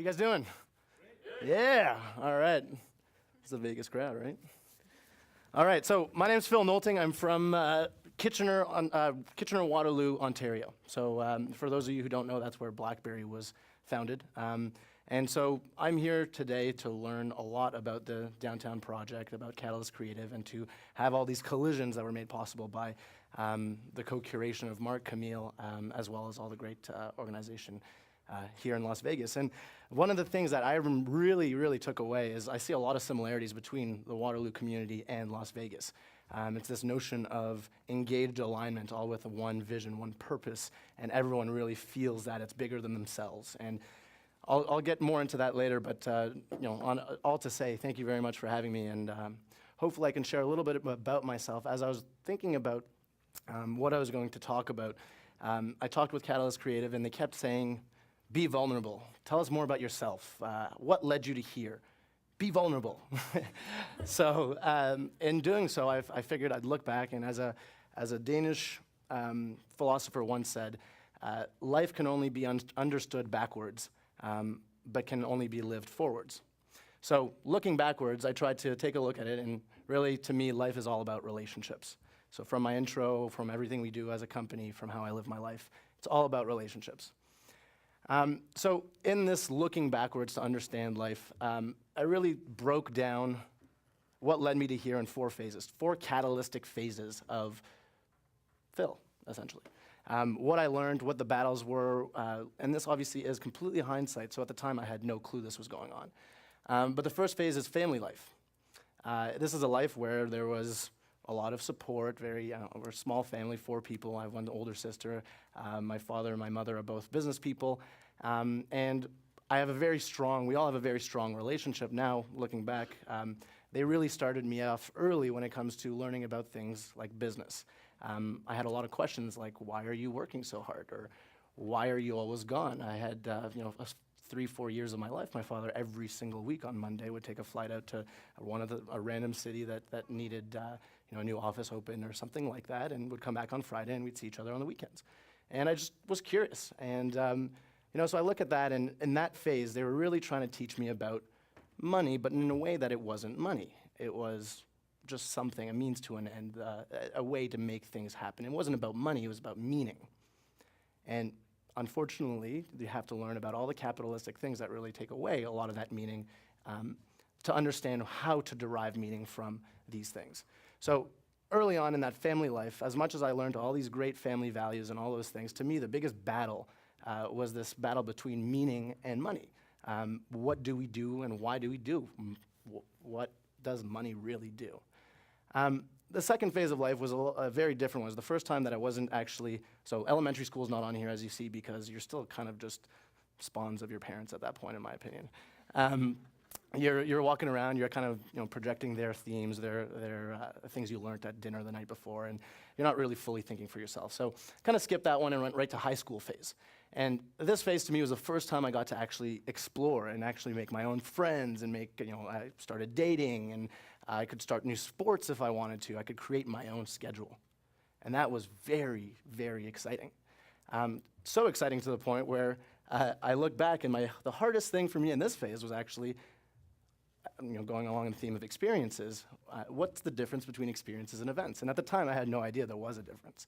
you guys doing? Yeah, all right. It's a Vegas crowd, right? All right, so my name's Phil Noelting. I'm from Kitchener, Waterloo, Ontario. So for those of you who don't know, that's where BlackBerry was founded. And so I'm here today to learn a lot about the downtown project, about Catalyst Creative, and to have all these collisions that were made possible by the co-curation of Mark, Camille, as well as all the great organization here in Las Vegas. And one of the things that I really took away is I see a lot of similarities between the Waterloo community and Las Vegas. It's this notion of engaged alignment, all with one vision, one purpose, and everyone really feels that it's bigger than themselves. And I'll get more into that later, but all to say, thank you very much for having me, and hopefully I can share a little bit about myself. As I was thinking about what I was going to talk about, I talked with Catalyst Creative, and they kept saying, be vulnerable. Tell us more about yourself. What led you to here? Be vulnerable. So in doing so, I figured I'd look back, and as a Danish philosopher once said, life can only be understood backwards, but can only be lived forwards. So looking backwards, I tried to take a look at it, and really, to me, life is all about relationships. So from my intro, from everything we do as a company, from how I live my life, it's all about relationships. So in this looking backwards to understand life, I really broke down what led me to here in 4 phases, 4 catalytic phases of Phil, essentially. What I learned, what the battles were, and this obviously is completely hindsight, so at the time I had no clue this was going on. But the first phase is family life. This is a life where there was a lot of support, we're a small family, 4 people. I have one older sister. My father and my mother are both business people. And we all have a very strong relationship now, looking back. They really started me off early when it comes to learning about things like business. I had a lot of questions like, why are you working so hard? Or why are you always gone? I had 3-4 years of my life, my father every single week on Monday would take a flight out to a random city that needed a new office open or something like that, and would come back on Friday, and we'd see each other on the weekends. And I just was curious. And so I look at that, and in that phase, they were really trying to teach me about money, but in a way that it wasn't money. It was just something, a means to an end, a way to make things happen. It wasn't about money, it was about meaning. And unfortunately, you have to learn about all the capitalistic things that really take away a lot of that meaning to understand how to derive meaning from these things. So early on in that family life, as much as I learned all these great family values and all those things, to me the biggest battle was this battle between meaning and money. What do we do and why do we do? What does money really do? The second phase of life was a very different one. It was the first time that I wasn't actually, so elementary school is not on here, as you see, because you're still kind of just spawns of your parents at that point, in my opinion. You're walking around, you're kind of projecting their themes, their things you learned at dinner the night before, and you're not really fully thinking for yourself. So kind of skipped that one and went right to high school phase. And this phase to me was the first time I got to actually explore and actually make my own friends and I started dating, and I could start new sports if I wanted to. I could create my own schedule. And that was very, very exciting. So exciting to the point where I look back, and the hardest thing for me in this phase was actually going along the theme of experiences. What's the difference between experiences and events? And at the time, I had no idea there was a difference.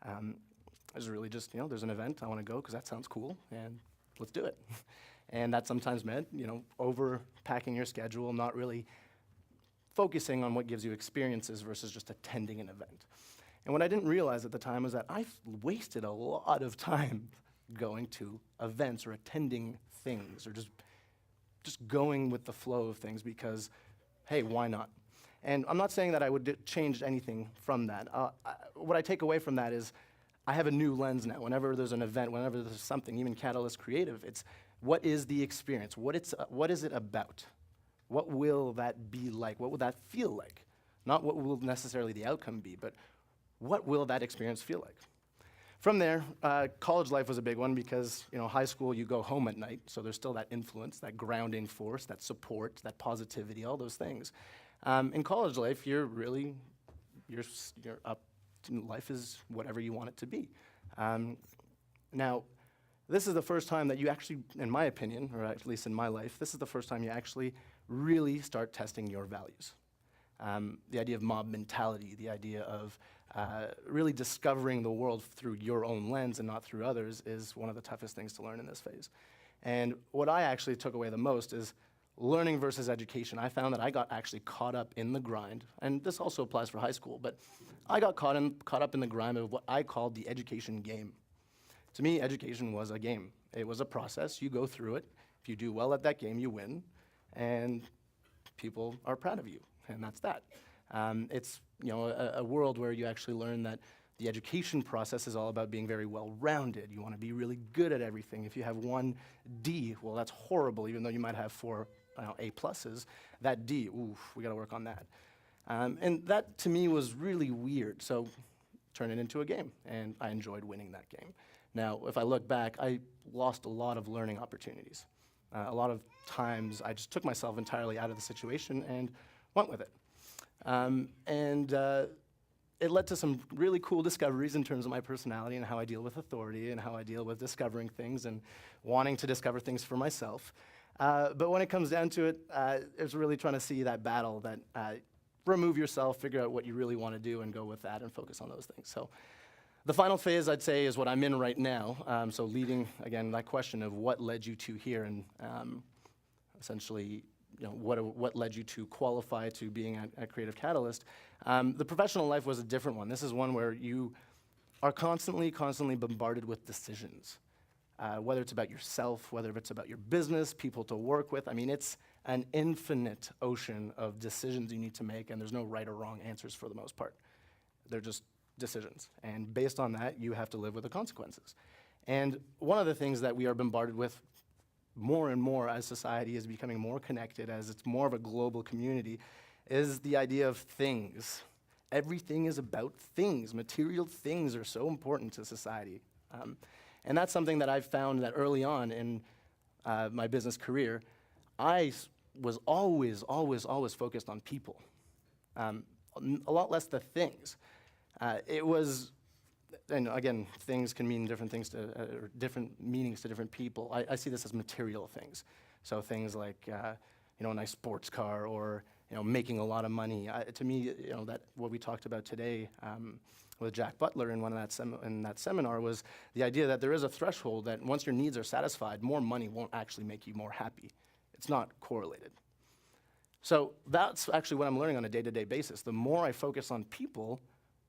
It was really just, there's an event, I want to go because that sounds cool, and let's do it. And that sometimes meant, overpacking your schedule, not really focusing on what gives you experiences versus just attending an event. And what I didn't realize at the time was that I wasted a lot of time going to events or attending things or just going with the flow of things because, hey, why not? And I'm not saying that I would change anything from that. What I take away from that is I have a new lens now. Whenever there's an event, whenever there's something, even Catalyst Creative, it's what is the experience? What is it about? What will that be like? What will that feel like? Not what will necessarily the outcome be, but what will that experience feel like? From there, college life was a big one because high school, you go home at night, so there's still that influence, that grounding force, that support, that positivity, all those things. In college life, you're up. Life is whatever you want it to be. Now, this is the first time that you actually, in my opinion, or at least in my life, this is the first time you actually really start testing your values. The idea of mob mentality, the idea of really discovering the world through your own lens and not through others is one of the toughest things to learn in this phase. And what I actually took away the most is learning versus education. I found that I got actually caught up in the grind, and this also applies for high school, but I got caught up in the grind of what I called the education game. To me, education was a game. It was a process. You go through it. If you do well at that game, you win, and people are proud of you, and that's that. It's a world where you actually learn that the education process is all about being very well-rounded. You want to be really good at everything. If you have one D, well, that's horrible, even though you might have 4 A pluses. That D, oof, we got to work on that. And that, to me, was really weird. So turn it into a game, and I enjoyed winning that game. Now, if I look back, I lost a lot of learning opportunities. A lot of times, I just took myself entirely out of the situation and went with it. It led to some really cool discoveries in terms of my personality and how I deal with authority and how I deal with discovering things and wanting to discover things for myself. But when it comes down to it, it's really trying to see that battle, that remove yourself, figure out what you really want to do, and go with that and focus on those things. So the final phase, I'd say, is what I'm in right now. So leading, again, that question of what led you to here, and essentially, what led you to qualify to being at Creative Catalyst. The professional life was a different one. This is one where you are constantly bombarded with decisions. Whether it's about yourself, whether it's about your business, people to work with. I mean, it's an infinite ocean of decisions you need to make, and there's no right or wrong answers for the most part. They're just decisions. And based on that, you have to live with the consequences. And one of the things that we are bombarded with more and more as society is becoming more connected, as it's more of a global community, is the idea of things. Everything is about things. Material things are so important to society. And that's something that I've found that early on in my business career, I was always focused on people. A lot less the things. It was, and again, things can mean different things or different meanings to different people. I see this as material things. So things like, a nice sports car, or making a lot of money. To me, that what we talked about today with Jack Butler in that seminar was the idea that there is a threshold that once your needs are satisfied, more money won't actually make you more happy. It's not correlated. So that's actually what I'm learning on a day-to-day basis. The more I focus on people,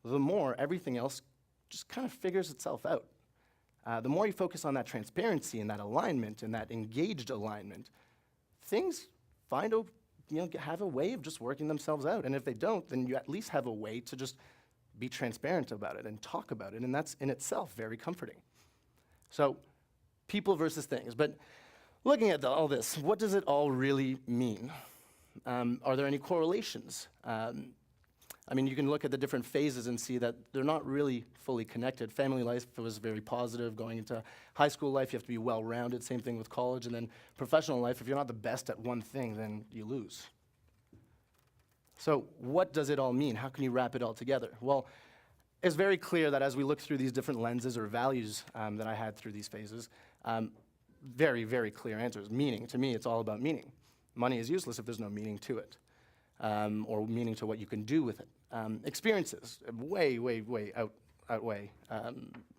the more everything else just kind of figures itself out. The more you focus on that transparency and that alignment and that engaged alignment, things have a way of just working themselves out. And if they don't, then you at least have a way to just be transparent about it and talk about it. And that's in itself very comforting. So people versus things. But looking at all this, what does it all really mean? Are there any correlations? You can look at the different phases and see that they're not really fully connected. Family life was very positive. Going into high school life, you have to be well-rounded. Same thing with college. And then professional life, if you're not the best at one thing, then you lose. So what does it all mean? How can you wrap it all together? Well, it's very clear that as we look through these different lenses or values that I had through these phases, very, very clear answers. Meaning, to me, it's all about meaning. Money is useless if there's no meaning to it. Or meaning to what you can do with it. Experiences way outweigh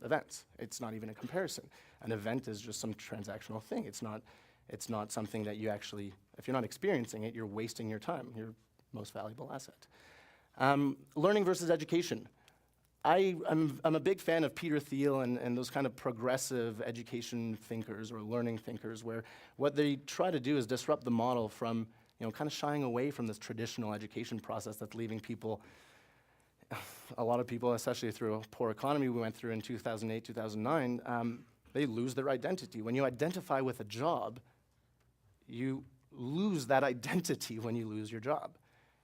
events. It's not even a comparison. An event is just some transactional thing. It's not something that you actually, if you're not experiencing it, you're wasting your time, your most valuable asset. Learning versus education. I'm a big fan of Peter Thiel and those kind of progressive education thinkers or learning thinkers, where what they try to do is disrupt the model from kind of shying away from this traditional education process that's leaving people, a lot of people, especially through a poor economy we went through in 2008, 2009, they lose their identity. When you identify with a job, you lose that identity when you lose your job.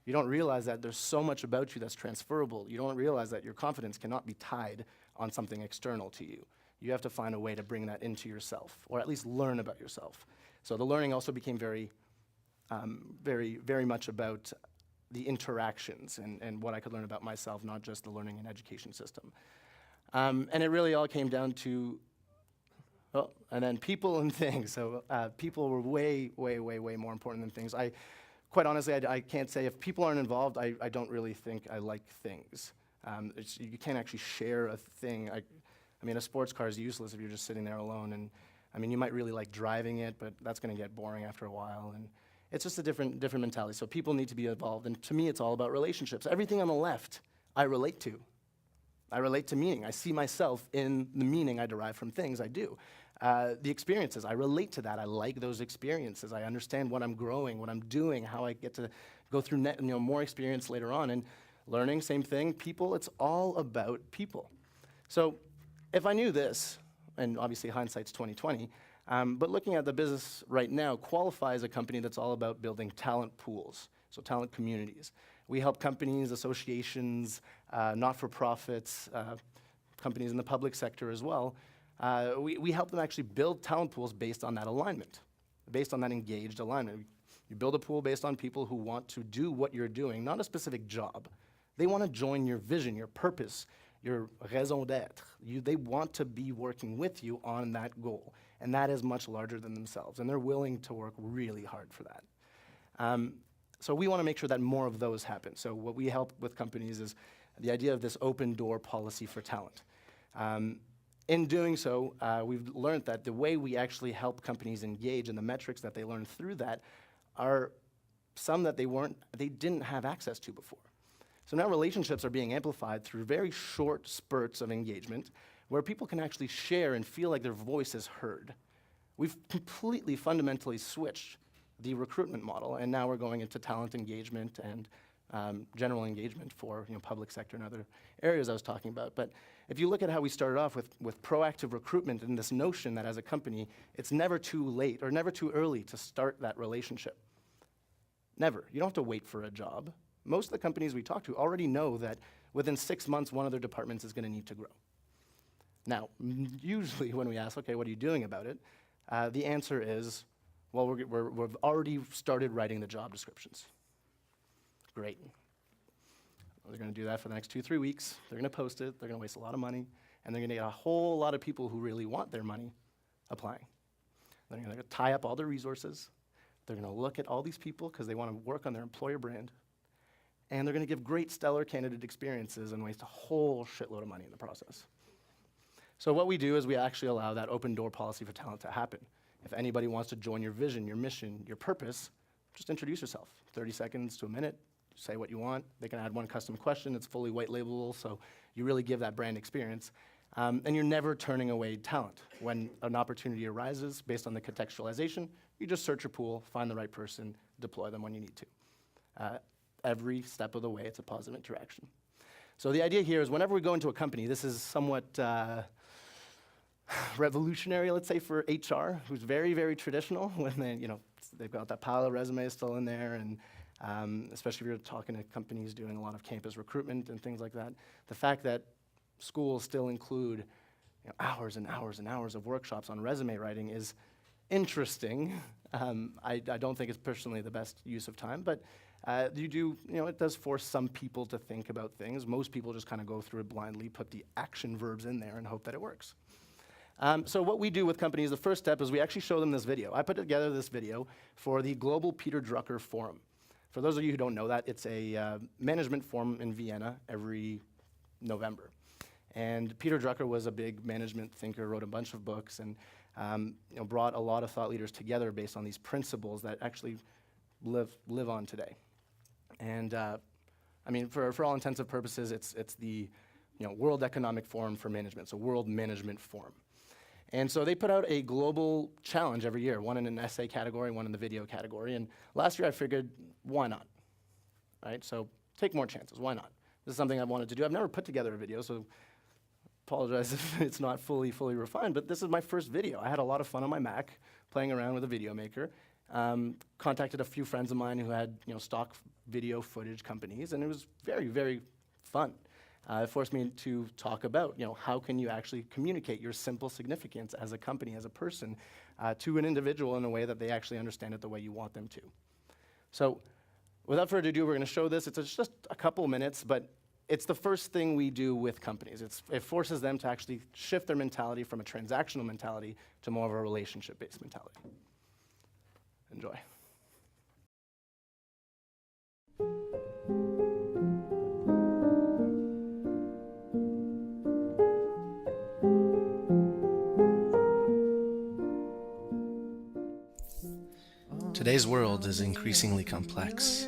You don't realize that there's so much about you that's transferable. You don't realize that your confidence cannot be tied on something external to you. You have to find a way to bring that into yourself, or at least learn about yourself. So the learning also became very much about the interactions and what I could learn about myself, not just the learning and education system. And it really all came down to Oh, and then people and things. So people were way, way, way, way more important than things. Quite honestly, I can't say if people aren't involved, I don't really think I like things. You can't actually share a thing. I mean, a sports car is useless if you're just sitting there alone. And I mean, you might really like driving it, but that's going to get boring after a while. And it's just a different mentality. So people need to be involved. And to me, it's all about relationships. Everything on the left, I relate to. I relate to meaning. I see myself in the meaning I derive from things I do. The experiences, I relate to that. I like those experiences. I understand what I'm growing, what I'm doing, how I get to go through more experience later on. And learning, same thing. People, it's all about people. So if I knew this, and obviously hindsight's 20/20, but looking at the business right now, Qwalify is a company that's all about building talent pools, so talent communities. We help companies, associations, not-for-profits, companies in the public sector as well. We help them actually build talent pools based on that alignment, based on that engaged alignment. You build a pool based on people who want to do what you're doing, not a specific job. They want to join your vision, your purpose, your raison d'être. They want to be working with you on that goal, and that is much larger than themselves, and they're willing to work really hard for that. So we want to make sure that more of those happen. So what we help with companies is the idea of this open door policy for talent. In doing so, we've learned that the way we actually help companies engage and the metrics that they learn through that are some that they didn't have access to before. So now relationships are being amplified through very short spurts of engagement where people can actually share and feel like their voice is heard. We've completely fundamentally switched the recruitment model, and now we're going into talent engagement and general engagement for public sector and other areas I was talking about. But if you look at how we started off with proactive recruitment and this notion that as a company, it's never too late or never too early to start that relationship. Never. You don't have to wait for a job. Most of the companies we talk to already know that within 6 months, one of their departments is going to need to grow. Now, usually when we ask, okay, what are you doing about it? The answer is, well, we've already started writing the job descriptions. Great. They're going to do that for the next 2-3 weeks. They're going to post it. They're going to waste a lot of money. And they're going to get a whole lot of people who really want their money applying. They're going to tie up all their resources. They're going to look at all these people because they want to work on their employer brand. And they're going to give great stellar candidate experiences and waste a whole shitload of money in the process. So what we do is we actually allow that open door policy for talent to happen. If anybody wants to join your vision, your mission, your purpose, just introduce yourself. 30 seconds to a minute, say what you want. They can add one custom question. It's fully white labelable, so you really give that brand experience. And you're never turning away talent. When an opportunity arises based on the contextualization, you just search your pool, find the right person, deploy them when you need to. Every step of the way, it's a positive interaction. So the idea here is whenever we go into a company, this is somewhat revolutionary, let's say, for HR, who's very, very traditional when they've got that pile of resumes still in there, and especially if you're talking to companies doing a lot of campus recruitment and things like that. The fact that schools still include hours and hours and hours of workshops on resume writing is interesting. I don't think it's personally the best use of time, but it does force some people to think about things. Most people just kind of go through it blindly, put the action verbs in there and hope that it works. So what we do with companies, the first step is we actually show them this video. I put together this video for the Global Peter Drucker Forum. For those of you who don't know that, it's a management forum in Vienna every November. And Peter Drucker was a big management thinker, wrote a bunch of books, and brought a lot of thought leaders together based on these principles that actually live on today. And for all intents and purposes, it's the World Economic Forum for Management, so World Management Forum. And so they put out a global challenge every year, one in an essay category, one in the video category. And last year I figured, why not? Right? So take more chances. Why not? This is something I've wanted to do. I've never put together a video, so apologize if it's not fully refined, but this is my first video. I had a lot of fun on my Mac playing around with a video maker. Contacted a few friends of mine who had stock video footage companies, and it was very, very fun. It forced me to talk about how can you actually communicate your simple significance as a company, as a person, to an individual in a way that they actually understand it the way you want them to. So without further ado, we're going to show this. It's just a couple minutes, but it's the first thing we do with companies. It forces them to actually shift their mentality from a transactional mentality to more of a relationship-based mentality. Enjoy. Today's world is increasingly complex.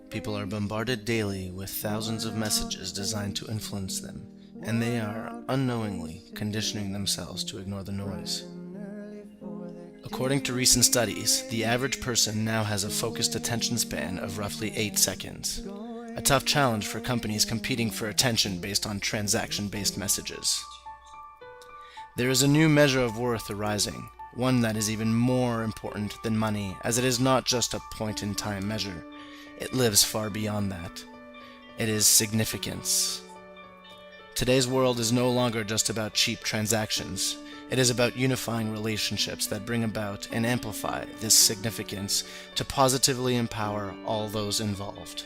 People are bombarded daily with thousands of messages designed to influence them, and they are unknowingly conditioning themselves to ignore the noise. According to recent studies, the average person now has a focused attention span of roughly 8 seconds, a tough challenge for companies competing for attention based on transaction-based messages. There is a new measure of worth arising, one that is even more important than money, as it is not just a point-in-time measure. It lives far beyond that. It is significance. Today's world is no longer just about cheap transactions. It is about unifying relationships that bring about and amplify this significance to positively empower all those involved.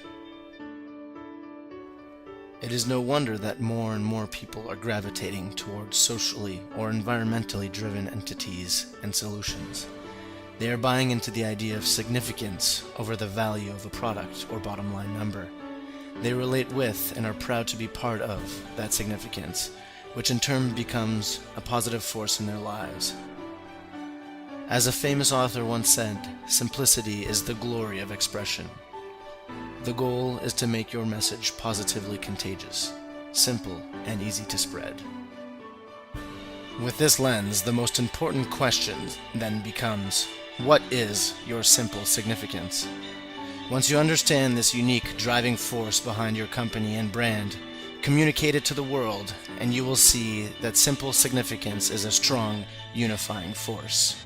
It is no wonder that more and more people are gravitating towards socially or environmentally driven entities and solutions. They are buying into the idea of significance over the value of a product or bottom line number. They relate with and are proud to be part of that significance, which in turn becomes a positive force in their lives. As a famous author once said, simplicity is the glory of expression. The goal is to make your message positively contagious, simple and easy to spread. With this lens, the most important question then becomes, what is your simple significance? Once you understand this unique driving force behind your company and brand, communicate it to the world, and you will see that simple significance is a strong, unifying force.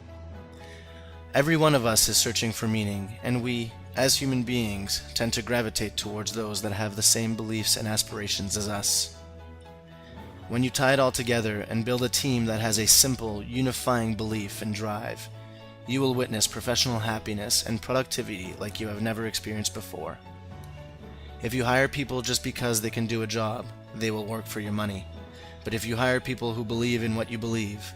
Every one of us is searching for meaning, and we, as human beings, tend to gravitate towards those that have the same beliefs and aspirations as us. When you tie it all together and build a team that has a simple, unifying belief and drive, you will witness professional happiness and productivity like you have never experienced before. If you hire people just because they can do a job, they will work for your money. But if you hire people who believe in what you believe,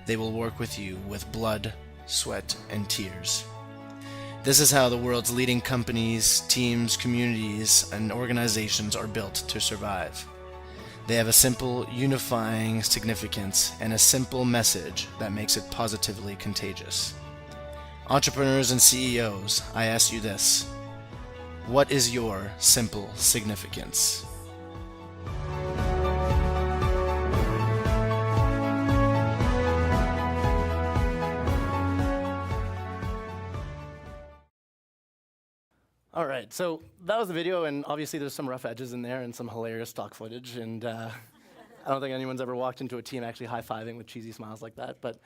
they will work with you with blood, sweat, and tears. This is how the world's leading companies, teams, communities, and organizations are built to survive. They have a simple, unifying significance and a simple message that makes it positively contagious. Entrepreneurs and CEOs, I ask you this: what is your simple significance? All right, so that was the video, and obviously there's some rough edges in there and some hilarious stock footage, and I don't think anyone's ever walked into a team actually high-fiving with cheesy smiles like that, but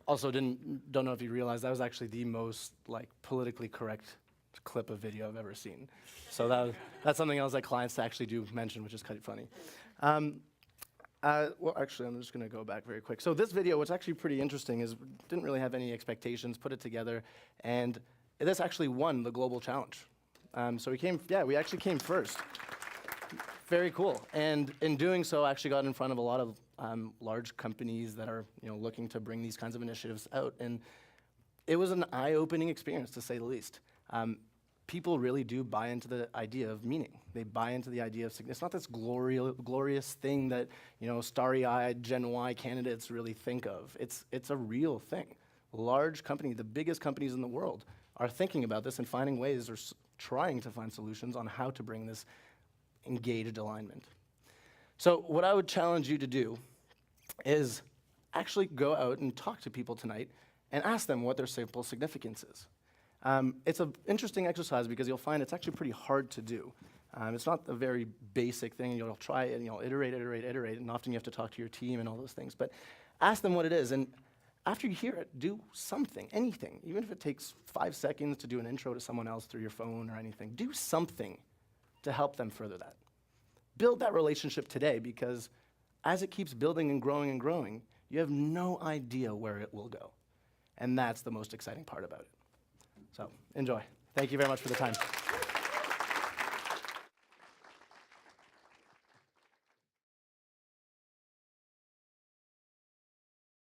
also don't know if you realize that was actually the most politically correct clip of video I've ever seen. So that's something else that clients actually do mention, which is kind of funny. Well, actually, I'm just going to go back very quick. So this video, what's actually pretty interesting, is didn't really have any expectations, put it together, and this actually won the global challenge. So we actually came first. Very cool. And in doing so, actually got in front of a lot of large companies that are looking to bring these kinds of initiatives out. And it was an eye-opening experience, to say the least. People really do buy into the idea of meaning. They buy into the idea of it's not this glorious thing that starry-eyed Gen Y candidates really think of. It's a real thing. Large companies, the biggest companies in the world, are thinking about this and finding ways or trying to find solutions on how to bring this engaged alignment. So what I would challenge you to do is actually go out and talk to people tonight and ask them what their simple significance is. It's an interesting exercise because you'll find it's actually pretty hard to do. It's not a very basic thing. You'll try it and you'll iterate, and often you have to talk to your team and all those things. But ask them what it is, and after you hear it, do something, anything. Even if it takes 5 seconds to do an intro to someone else through your phone or anything, do something to help them further that. Build that relationship today, because as it keeps building and growing, you have no idea where it will go. And that's the most exciting part about it. So enjoy. Thank you very much for the time.